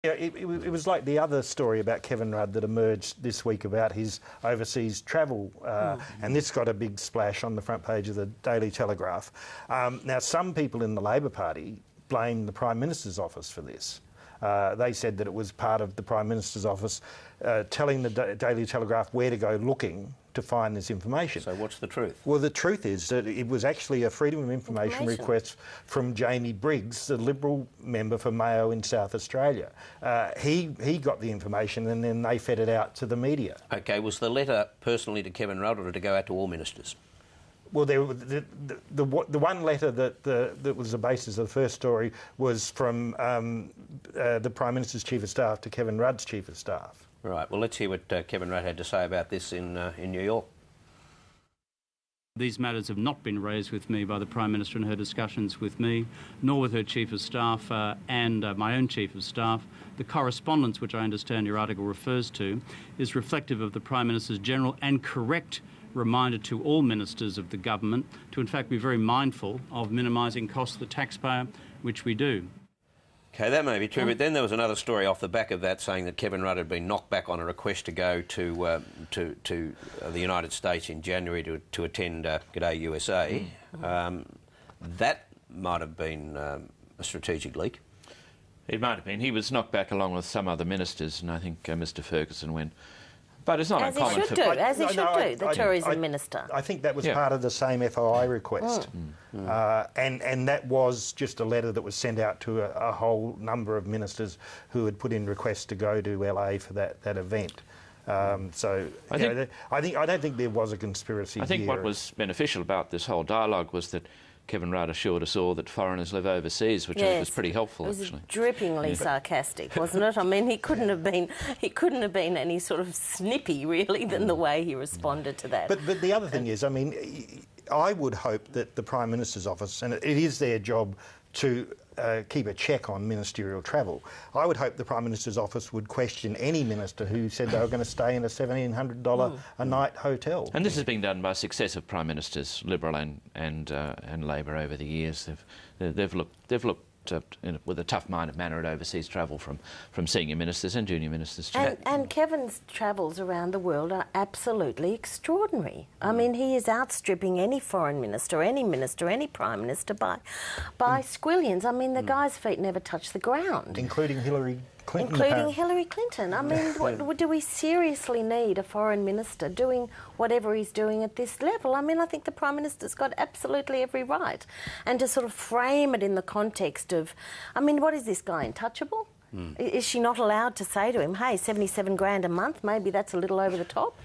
Yeah, it was like the other story about Kevin Rudd that emerged this week about his overseas travel, and this got a big splash on the front page of the Daily Telegraph. Now, some people in the Labor Party blame the Prime Minister's office for this. They said that it was part of the Prime Minister's office telling the Daily Telegraph where to go looking to find this information. So what's the truth? Well, the truth is that it was actually a Freedom of Information request from Jamie Briggs, the Liberal member for Mayo in South Australia. He got the information and then they fed it out to the media. OK, was the letter personally to Kevin Rudd or did it go out to all ministers? Well, the one letter that was the basis of the first story was from the Prime Minister's Chief of Staff to Kevin Rudd's Chief of Staff. Right, well, let's hear what Kevin Rudd had to say about this in New York. These matters have not been raised with me by the Prime Minister in her discussions with me, nor with her Chief of Staff and my own Chief of Staff. The correspondence, which I understand your article refers to, is reflective of the Prime Minister's general and correct reminder to all ministers of the government to, in fact, be very mindful of minimising costs to the taxpayer, which we do. OK, that may be true, but then there was another story off the back of that saying that Kevin Rudd had been knocked back on a request to go to the United States in January to attend G'day USA. That might have been a strategic leak. It might have been. He was knocked back along with some other ministers, and I think Mr Ferguson went. But it's not uncommon for... As he should do, the tourism minister. I think that was part of the same FOI request. And that was just a letter that was sent out to a whole number of ministers who had put in requests to go to LA for that event. So I don't think there was a conspiracy. I think what was beneficial about this whole dialogue was that Kevin Rudd assured us all that foreigners live overseas, which was pretty helpful. It was actually drippingly sarcastic, wasn't it? I mean, he couldn't have been any sort of snippy really than the way he responded to that. But the other thing is, I mean, I would hope that the Prime Minister's office, and it is their job to keep a check on ministerial travel. I would hope the Prime Minister's office would question any minister who said they were going to stay in a $1,700 a night hotel. And this has been done by successive Prime Ministers, Liberal and Labor, over the years. They've looked with a tough-minded manner at overseas travel from senior ministers and junior ministers too. And Kevin's travels around the world are absolutely extraordinary. I mean, he is outstripping any foreign minister, any prime minister by squillions. I mean, the guy's feet never touch the ground. Including Hillary Clinton. Including Hillary Clinton. I mean, do we seriously need a foreign minister doing whatever he's doing at this level? I mean, I think the Prime Minister's got absolutely every right. And to sort of frame it in the context of, I mean, what is this guy, untouchable? Is she not allowed to say to him, hey, 77 grand a month, maybe that's a little over the top?